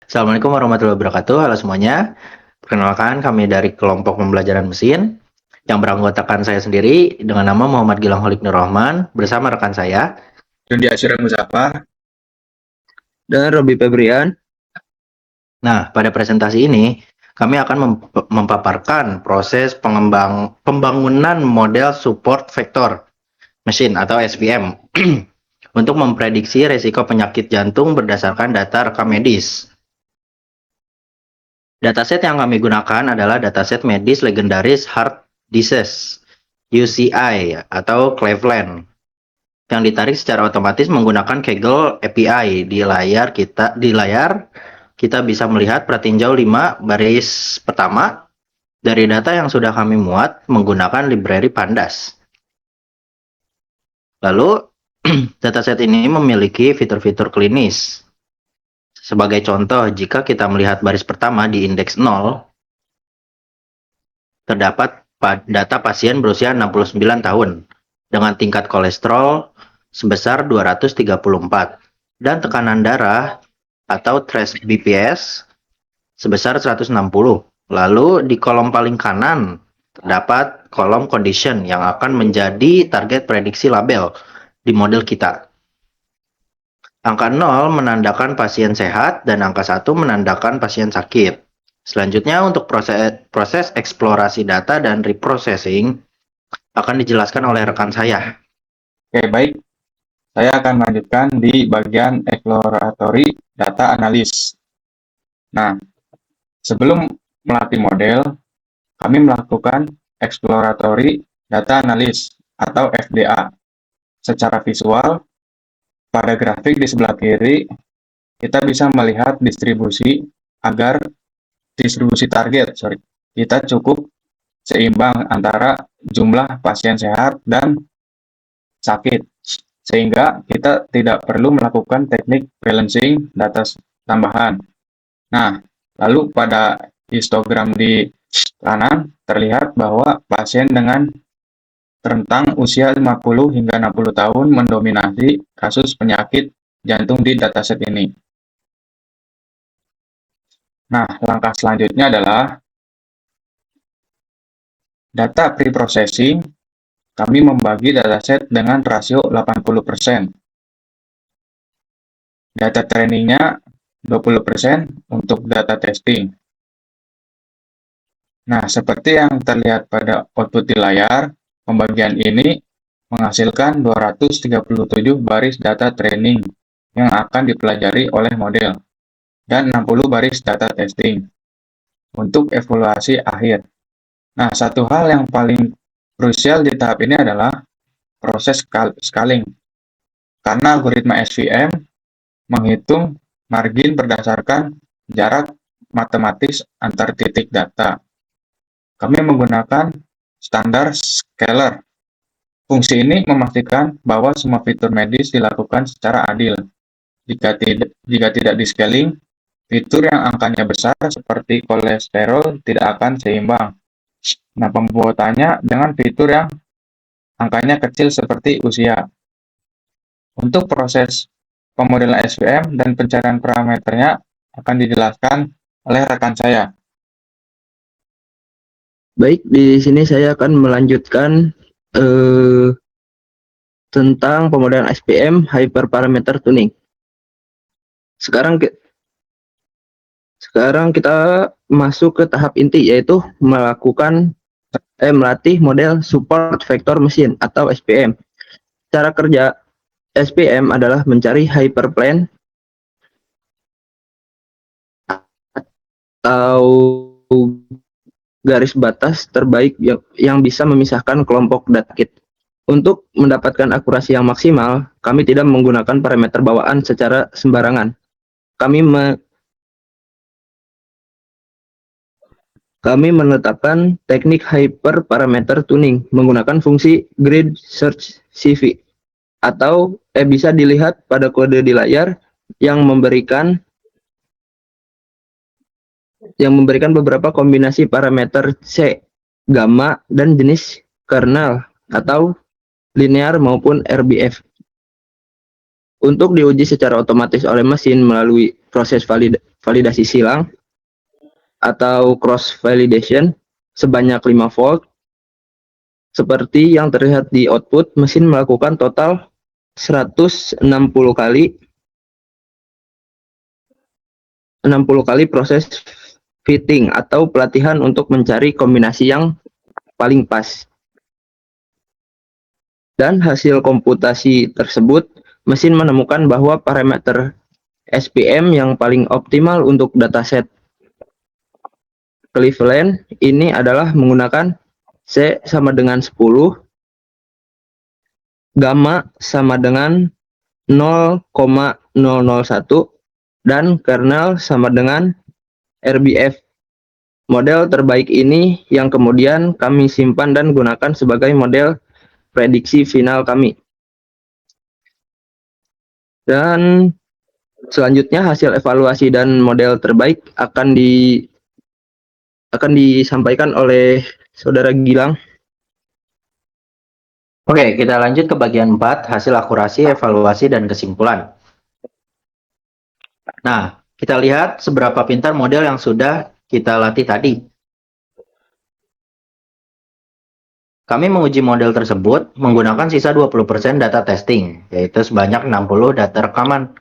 Assalamualaikum warahmatullahi wabarakatuh. Halo semuanya. Perkenalkan, kami dari kelompok pembelajaran mesin yang beranggotakan saya sendiri dengan nama Muhammad Gilang Holik Nur Rahman bersama rekan saya. Dundi Asyura Muzaffar. Dan Robi Febrian. Nah, pada presentasi ini kami akan memaparkan proses pembangunan model support vector mesin atau SVM untuk memprediksi resiko penyakit jantung berdasarkan data rekam medis. Dataset yang kami gunakan adalah dataset medis legendaris Heart Disease UCI atau Cleveland yang ditarik secara otomatis menggunakan Kaggle API. Di layar kita bisa melihat pratinjau 5 baris pertama dari data yang sudah kami muat menggunakan library Pandas. Lalu dataset ini memiliki fitur-fitur klinis. Sebagai contoh, jika kita melihat baris pertama di indeks 0, terdapat data pasien berusia 69 tahun dengan tingkat kolesterol sebesar 234 dan tekanan darah atau threshold BPS sebesar 160. Lalu di kolom paling kanan terdapat kolom condition yang akan menjadi target prediksi label di model kita. Angka 0 menandakan pasien sehat dan angka 1 menandakan pasien sakit. Selanjutnya untuk proses eksplorasi data dan reprocessing akan dijelaskan oleh rekan saya. Oke, baik. Saya akan melanjutkan di bagian exploratory data analysis. Nah, sebelum melatih model, kami melakukan exploratory data analysis atau FDA. Secara visual, pada grafik di sebelah kiri, kita bisa melihat distribusi target, kita cukup seimbang antara jumlah pasien sehat dan sakit, sehingga kita tidak perlu melakukan teknik balancing data tambahan. Nah, lalu pada histogram di kanan terlihat bahwa pasien dengan rentang usia 50 hingga 60 tahun mendominasi kasus penyakit jantung di dataset ini. Nah, langkah selanjutnya adalah data pre-processing. Kami membagi dataset dengan rasio 80%. Data trainingnya 20% untuk data testing. Nah, seperti yang terlihat pada output di layar, pembagian ini menghasilkan 237 baris data training yang akan dipelajari oleh model dan 60 baris data testing untuk evaluasi akhir. Nah, satu hal yang paling krusial di tahap ini adalah proses scaling, karena algoritma SVM menghitung margin berdasarkan jarak matematis antar titik data. Kami menggunakan standar scaler. Fungsi ini memastikan bahwa semua fitur medis dilakukan secara adil. Jika tidak di-scaling, fitur yang angkanya besar seperti kolesterol tidak akan seimbang. Nah, pembuatannya dengan fitur yang angkanya kecil seperti usia. Untuk proses pemodelan SVM dan pencarian parameternya akan dijelaskan oleh rekan saya. Baik, di sini saya akan melanjutkan tentang pemodelan SVM Hyperparameter Tuning. Sekarang kita masuk ke tahap inti, yaitu melatih model support vector mesin atau SVM. Cara kerja SVM adalah mencari hyperplane atau garis batas terbaik yang bisa memisahkan kelompok datakit. Untuk mendapatkan akurasi yang maksimal, kami tidak menggunakan parameter bawaan secara sembarangan. Kami menetapkan teknik hyperparameter tuning menggunakan fungsi grid search CV atau bisa dilihat pada kode di layar yang memberikan beberapa kombinasi parameter C, gamma, dan jenis kernel atau linear maupun RBF. Untuk diuji secara otomatis oleh mesin melalui proses validasi silang atau cross validation sebanyak 5 volt. Seperti yang terlihat di output, mesin melakukan total 160 kali proses fitting atau pelatihan untuk mencari kombinasi yang paling pas. Dan hasil komputasi tersebut, mesin menemukan bahwa parameter SPM yang paling optimal untuk dataset Cleveland ini adalah menggunakan C sama dengan 10, gamma sama dengan 0,001, dan kernel sama dengan RBF. Model terbaik ini yang kemudian kami simpan dan gunakan sebagai model prediksi final kami. Dan selanjutnya hasil evaluasi dan model terbaik akan disampaikan oleh Saudara Gilang. Oke, kita lanjut ke bagian 4, hasil akurasi, evaluasi, dan kesimpulan. Nah, kita lihat seberapa pintar model yang sudah kita latih tadi. Kami menguji model tersebut menggunakan sisa 20% data testing, yaitu sebanyak 60 data rekaman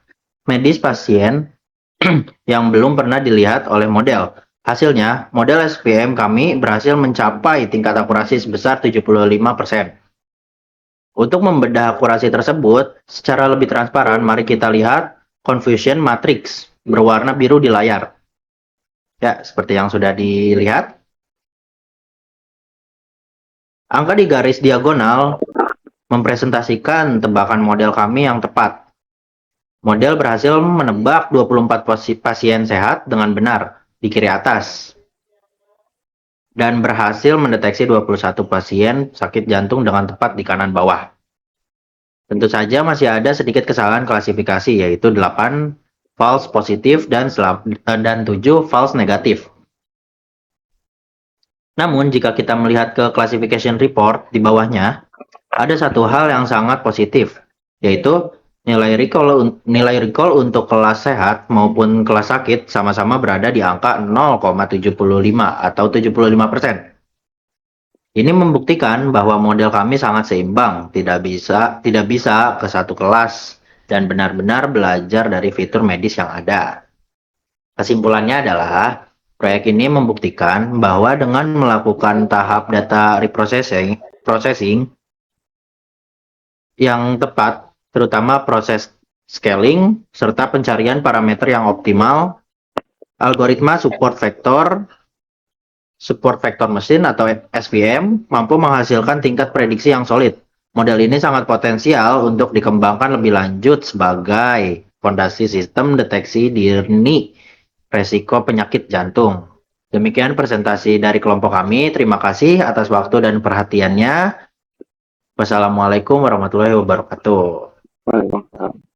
medis pasien yang belum pernah dilihat oleh model. Hasilnya, model SPM kami berhasil mencapai tingkat akurasi sebesar 75%. Untuk membedah akurasi tersebut secara lebih transparan, mari kita lihat confusion matrix berwarna biru di layar. Ya, seperti yang sudah dilihat. Angka di garis diagonal mempresentasikan tebakan model kami yang tepat. Model berhasil menebak 24 pasien sehat dengan benar di kiri atas. Dan berhasil mendeteksi 21 pasien sakit jantung dengan tepat di kanan bawah. Tentu saja masih ada sedikit kesalahan klasifikasi, yaitu 8 false positif dan 7 false negatif. Namun, jika kita melihat ke classification report di bawahnya, ada satu hal yang sangat positif, yaitu nilai recall untuk kelas sehat maupun kelas sakit sama-sama berada di angka 0,75 atau 75%. Ini membuktikan bahwa model kami sangat seimbang, tidak bisa ke satu kelas, dan benar-benar belajar dari fitur medis yang ada. Kesimpulannya adalah, proyek ini membuktikan bahwa dengan melakukan tahap data reprocessing yang tepat, terutama proses scaling, serta pencarian parameter yang optimal, algoritma support vector mesin atau SVM mampu menghasilkan tingkat prediksi yang solid. Model ini sangat potensial untuk dikembangkan lebih lanjut sebagai fondasi sistem deteksi dini resiko penyakit jantung. Demikian presentasi dari kelompok kami. Terima kasih atas waktu dan perhatiannya. Wassalamualaikum warahmatullahi wabarakatuh. Waalaikumsalam.